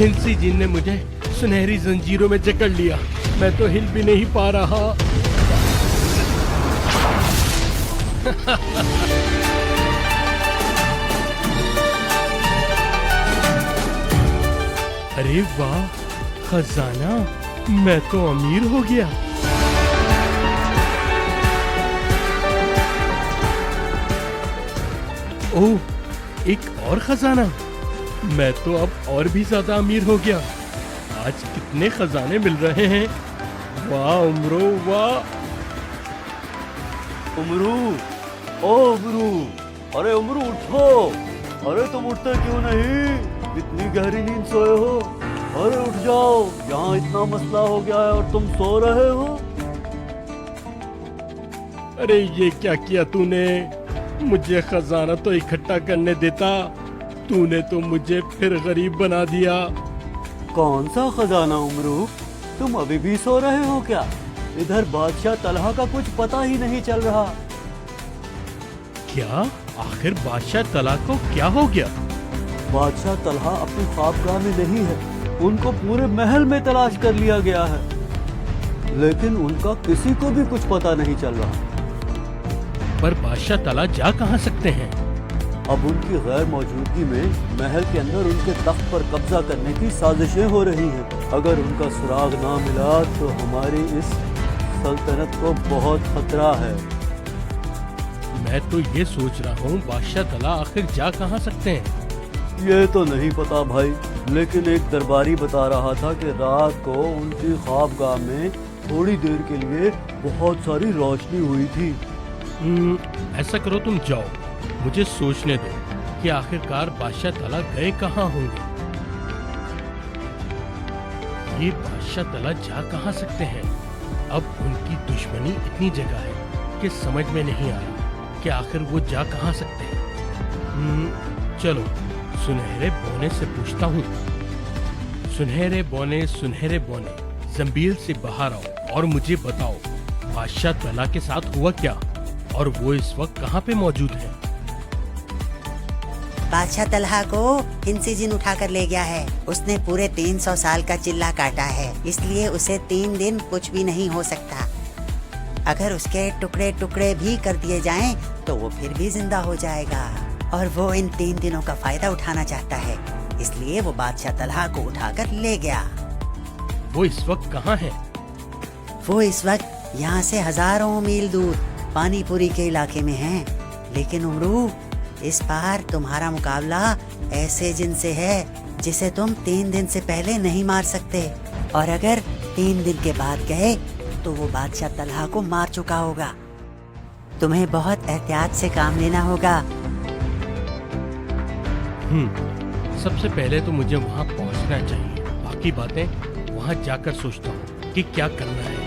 हिंसी जिन ने मुझे सुनहरी जंजीरों में जकड़ लिया। मैं तो हिल भी नहीं पा रहा। अरे वाह, खजाना! मैं तो अमीर हो गया। ओह, एक और खजाना! मैं तो अब और भी ज्यादा अमीर हो गया। आज कितने खजाने मिल रहे हैं। वाह उमरो, वाह। उमरू, ओ उमरू, अरे उमरू उठो। अरे तुम उठते क्यों नहीं? इतनी गहरी नींद सोए हो। अरे उठ जाओ, यहाँ इतना मसला हो गया है और तुम सो रहे हो। अरे ये क्या किया तूने? मुझे खजाना तो इकट्ठा करने देता। तूने तो मुझे फिर गरीब बना दिया। कौन सा खजाना उमरू? तुम अभी भी सो रहे हो क्या? इधर बादशाह तलहा का कुछ पता ही नहीं चल रहा। क्या? आखिर बादशाह तला को क्या हो गया? बादशाह तलहा अपनी ख्वाबगाह में नहीं है। उनको पूरे महल में तलाश कर लिया गया है, लेकिन उनका किसी को भी कुछ पता नहीं चल रहा। पर बादशाह तला जा कहाँ सकते हैं? अब उनकी गैर मौजूदगी में महल के अंदर उनके तख्त पर कब्जा करने की साजिशें हो रही हैं। अगर उनका सुराग ना मिला तो हमारी इस सल्तनत को बहुत खतरा है। मैं तो ये सोच रहा हूँ बादशाह तला आखिर जा कहाँ सकते हैं। ये तो नहीं पता भाई, लेकिन एक दरबारी बता रहा था कि रात को उनकी ख्वाबगाह में थोड़ी देर के लिए बहुत सारी रोशनी हुई थी। ऐसा करो, तुम जाओ, मुझे सोचने दो कि आखिरकार बादशाह तला गए कहाँ होंगे। ये बादशाह तला जा कहाँ सकते हैं? अब उनकी दुश्मनी इतनी जगह है कि समझ में नहीं आ रहा कि आखिर वो जा कहाँ सकते हैं। चलो सुनहरे बोने से पूछता हूँ। सुनहरे बोने, जंबील से बाहर आओ और मुझे बताओ बादशाह तला के साथ हुआ क्या और वो इस वक्त कहाँ पे मौजूद है। बादशाह तलहा को हिंसी जिन उठा कर ले गया है। उसने पूरे 300 साल का चिल्ला काटा है, इसलिए उसे 3 दिन कुछ भी नहीं हो सकता। अगर उसके टुकड़े टुकड़े भी कर दिए जाएं, तो वो फिर भी जिंदा हो जाएगा और वो इन 3 दिनों का फायदा उठाना चाहता है, इसलिए वो बादशाह तलहा को उठाकर ले गया। वो इस वक्त कहाँ है? वो इस वक्त यहाँ से हजारों मील दूर पानीपुरी के इलाके में है। लेकिन उमरू, इस बार तुम्हारा मुकाबला ऐसे जिन से है जिसे तुम 3 दिन से पहले नहीं मार सकते, और अगर 3 दिन के बाद गए तो वो बादशाह तलहा को मार चुका होगा। तुम्हें बहुत एहतियात से काम लेना होगा। सबसे पहले तो मुझे वहाँ पहुँचना चाहिए, बाकी बातें वहाँ जाकर सोचता हूँ कि क्या करना है।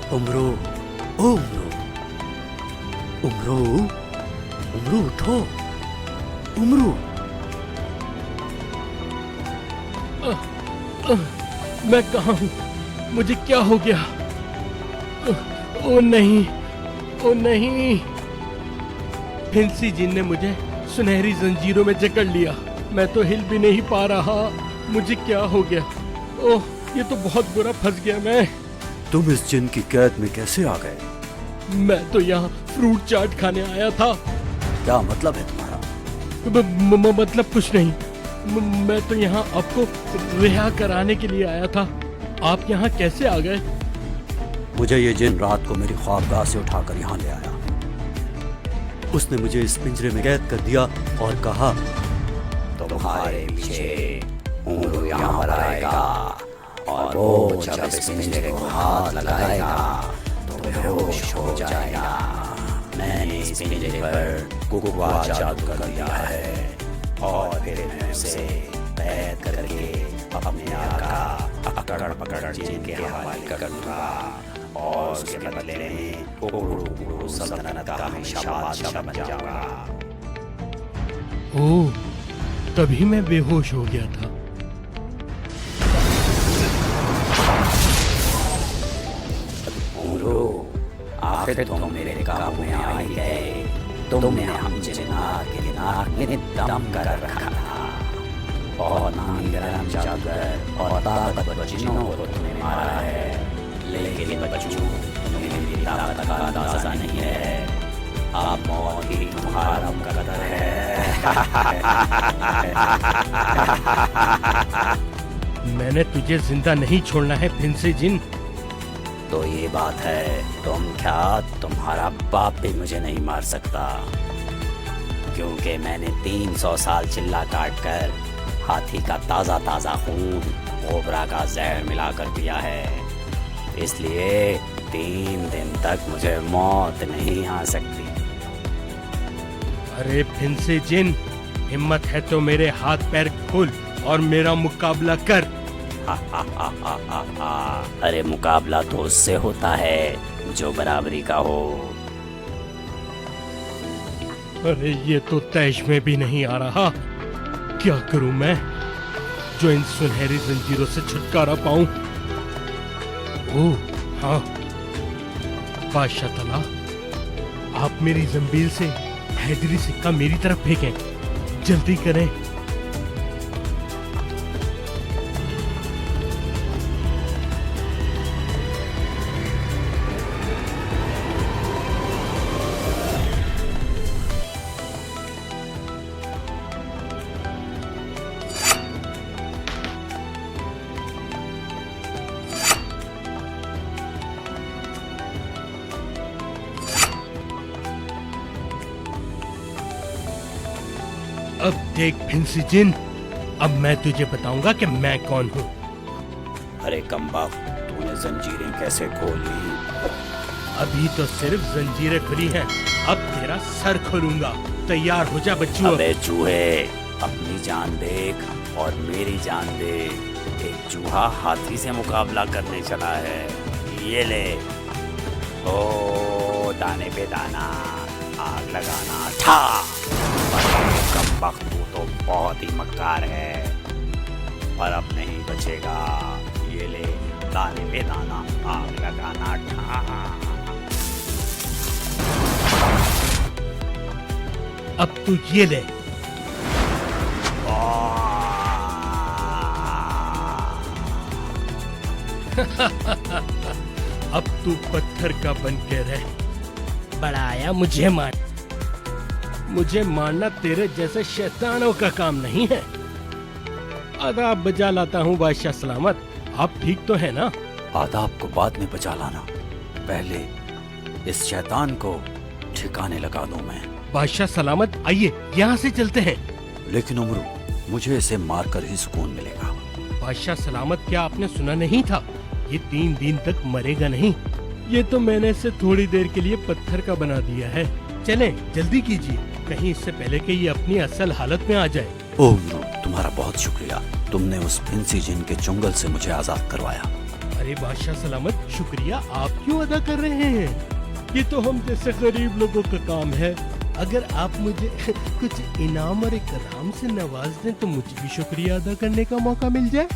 उमरू, ओ उमरू, उमरू, उमरू उठो, उमरू। मैं कहाँ हूँ? मुझे क्या हो गया? ओ नहीं, ओ नहीं! हिंसी जिन ने मुझे सुनहरी जंजीरों में जकड़ लिया। मैं तो हिल भी नहीं पा रहा। मुझे क्या हो गया? ओह, ये तो बहुत बुरा फंस गया मैं। तुम इस जिन की कैद में कैसे आ गए? मैं तो यहाँ फ्रूट चाट खाने आया था। क्या मतलब है तुम्हारा? मतलब कुछ नहीं। मैं तो यहाँ आपको रिहा कराने के लिए आया था। आप यहाँ कैसे आ गए? मुझे ये जिन रात को मेरी ख्वाबगाह से उठाकर यहाँ ले आया। उसने मुझे इस पिंजरे में कैद कर दिया और कहा, तुम्हारे पीछे उमरू यहाँ पर आएगा और वो जब इस पिंजरे को हाथ लगाएगा तो बेहोश हो जाएगा। मैंने इस पिंजरे पर कुकवा जादू कर दिया है और फिर मैं उसे कैद करके अपने आका अकड़ पकड़ जिन के हवाले कर दूंगा और उसके बदले में उमरू सल्तनत का हमेशा बादशाह बन जाऊंगा। ओह, तभी मैं बेहोश हो गया था। उमरू, आखिर तुम मेरे काबू में आ ही गए। तुमने हम जिन्नात के नाक में दम कर रखा था और नाम जादूगर और ताकतवर जिन्नों को तुमने मारा है, लेकिन बच्चों तुम्हें मेरी ताकत का अंदाजा नहीं है। आप मौत ही तुम्हारा मुकद्दर है। मैंने तुझे जिंदा नहीं छोड़ना है फिंसी जिन। तो ये बात है, तुम क्या तुम्हारा बाप भी मुझे नहीं मार सकता, क्योंकि मैंने 300 साल चिल्ला काट कर हाथी का ताजा ताजा खून कोबरा का जहर मिलाकर पिया है। इसलिए 3 दिन तक मुझे मौत नहीं आ सकती। अरे फिंसी जिन, हिम्मत है तो मेरे हाथ पैर खोल और मेरा मुकाबला कर। अरे मुकाबला तो उससे होता है जो बराबरी का हो। अरे ये तो तैश में भी नहीं आ रहा। क्या करूं मैं जो इन सुनहरी जंजीरों से छुटकारा पाऊं? ओह हाँ, बादशाह तला, आप मेरी जंबील से हैदरी सिक्का मेरी तरफ फेंकें। जल्दी करें। अब देख फिंसी जिन, अब मैं तुझे बताऊंगा कि मैं कौन हूँ। अरे कमबख्त, तूने जंजीरें कैसे खोली? अभी तो सिर्फ जंजीरें खुली हैं, अब तेरा सर खोलूंगा। तैयार हो जा बच्चू। अबे चूहे, अपनी जान देख और मेरी जान देख। एक चूहा हाथी से मुकाबला करने चला है। ये ले। ओ दाने पे दाना, आग लगाना था। कमबख्त, तू तो बहुत ही मक्कार है, पर अब नहीं बचेगा। ये ले, दाने पे दाना, आग लगाना था। अब तू ये ले। अब तू पत्थर का बन के रह। बड़ा आया मुझे मार। मुझे मारना तेरे जैसे शैतानों का काम नहीं है। आदाब बजा लाता हूँ बादशाह सलामत। आप ठीक तो है ना? आदाब को बाद में बचा लाना, पहले इस शैतान को ठिकाने लगा दूं मैं। बादशाह सलामत, आइए यहाँ से चलते हैं। लेकिन उमरू, मुझे इसे मारकर ही सुकून मिलेगा। बादशाह सलामत, क्या आपने सुना नहीं था? ये 3 दिन तक मरेगा नहीं। ये तो मैंने इसे थोड़ी देर के लिए पत्थर का बना दिया है। चलें, जल्दी कीजिए, कहीं इससे पहले कि ये अपनी असल हालत में आ जाए। ओह उमरू, तुम्हारा बहुत शुक्रिया। तुमने उस फिंसी जिन के चुंगल से मुझे आजाद करवाया। अरे बादशाह सलामत, शुक्रिया आप क्यों अदा कर रहे हैं? ये तो हम जैसे गरीब लोगों का काम है। अगर आप मुझे कुछ इनाम और इकराम से नवाज दें तो मुझे भी शुक्रिया अदा करने का मौका मिल जाए।